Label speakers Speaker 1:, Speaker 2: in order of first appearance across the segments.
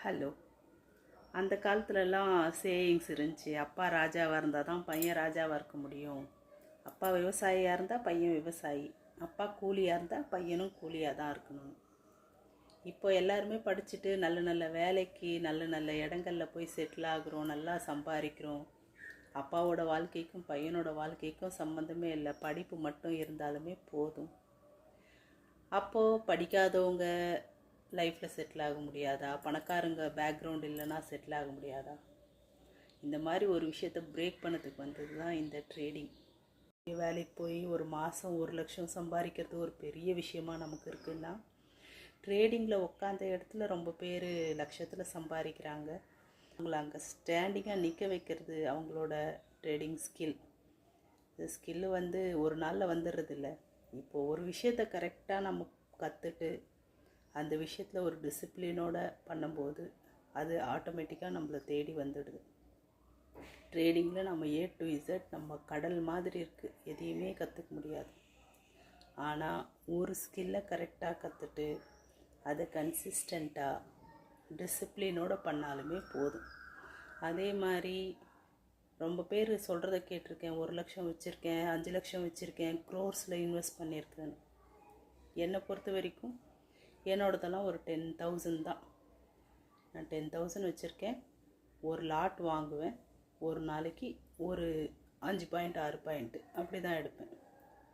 Speaker 1: Hello. அந்த காலத்துலலாம் sayings இருந்துச்சு. அப்பா ராஜாவாக இருந்தால் தான் பையன் ராஜாவாக இருக்க முடியும். அப்பா விவசாயியாக இருந்தால் பையன் விவசாயி, அப்பா கூலியாக இருந்தால் பையனும் கூலியாக தான் இருக்கணும். இப்போ எல்லாருமே படிச்சுட்டு நல்ல நல்ல வேலைக்கு நல்ல நல்ல இடங்களில் போய் செட்டில் ஆகுறோம், நல்லா சம்பாதிக்கிறோம். அப்பாவோட வாழ்க்கைக்கும் பையனோட வாழ்க்கைக்கும் சம்மந்தமே இல்லை, படிப்பு மட்டும் இருந்தாலுமே போதும். அப்போது படிக்காதவங்க லைஃப்பில் செட்டில் ஆக முடியாதா? பணக்காரங்க பேக்ரவுண்ட் இல்லைன்னா செட்டில் ஆக முடியாதா? இந்த மாதிரி ஒரு விஷயத்தை பிரேக் பண்ணதுக்கு வந்தது தான் இந்த ட்ரேடிங். வேலைக்கு போய் ஒரு மாதம் 1,00,000 சம்பாதிக்கிறது ஒரு பெரிய விஷயமா நமக்கு இருக்குன்னா, ட்ரேடிங்கில் உட்காந்த இடத்துல ரொம்ப பேர் லட்சத்தில் சம்பாதிக்கிறாங்க. அவங்கள அங்கே ஸ்டாண்டிங்காக நிற்க வைக்கிறது அவங்களோட ட்ரேடிங் ஸ்கில். இந்த ஸ்கில்லு ஒரு நாளில் வந்துடுறதில்ல. இப்போது ஒரு விஷயத்தை கரெக்டாக நம்ம கற்றுட்டு அந்த விஷயத்தில் ஒரு டிசிப்ளினோடு பண்ணும்போது அது ஆட்டோமேட்டிக்காக நம்மளை தேடி வந்துடுது. ட்ரேடிங்கில் நம்ம A to Z நம்ம கடல் மாதிரி இருக்குது, எதையுமே கற்றுக்க முடியாது. ஆனால் ஒரு ஸ்கில்லை கரெக்டாக கற்றுட்டு அதை கன்சிஸ்டண்ட்டாக டிசிப்ளினோடு பண்ணாலுமே போதும். அதே மாதிரி ரொம்ப பேர் சொல்கிறத கேட்டிருக்கேன், 1,00,000 வச்சுருக்கேன், 5,00,000 வச்சுருக்கேன், க்ரோர்ஸில் இன்வெஸ்ட் பண்ணியிருக்கேன்னு. என்னை பொறுத்த வரைக்கும் என்னோடதெல்லாம் ஒரு 10,000 தான். நான் 10,000 வச்சுருக்கேன். ஒரு லாட் வாங்குவேன், ஒரு நாளைக்கு ஒரு 5 பாயிண்ட் 6 பாயிண்ட்டு அப்படி தான் எடுப்பேன்.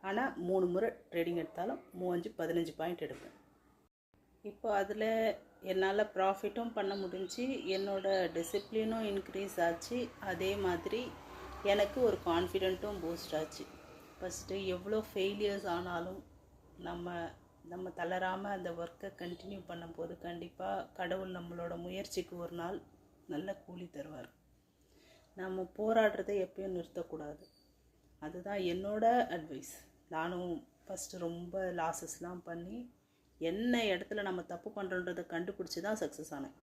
Speaker 1: ஆனால் 3 முறை ட்ரேடிங் எடுத்தாலும் 15 பாயிண்ட் எடுப்பேன். இப்போ அதில் என்னால் ப்ராஃபிட்டும் பண்ண முடிஞ்சு, என்னோடய டிசிப்ளினும் இன்க்ரீஸ் ஆச்சு. அதே மாதிரி எனக்கு ஒரு கான்ஃபிடென்ட்டும் பூஸ்ட் ஆச்சு. ஃபஸ்ட்டு எவ்வளோ ஃபெயிலியர்ஸ் ஆனாலும் நம்ம தளராமல் அந்த ஒர்க்கை கண்டினியூ பண்ணும்போது கண்டிப்பாக கடவுள் நம்மளோட முயற்சிக்கு ஒரு நாள் நல்ல கூலி தருவார். நம்ம போராடுறதை எப்பயும் நிறுத்தக்கூடாது. அதுதான் என்னோட அட்வைஸ். நானும் ஃபஸ்ட்டு ரொம்ப லாஸஸ்லாம் பண்ணி என்ன இடத்துல நம்ம தப்பு பண்ணுறோன்றதை கண்டுபிடிச்சி தான் சக்ஸஸ் ஆனேன்.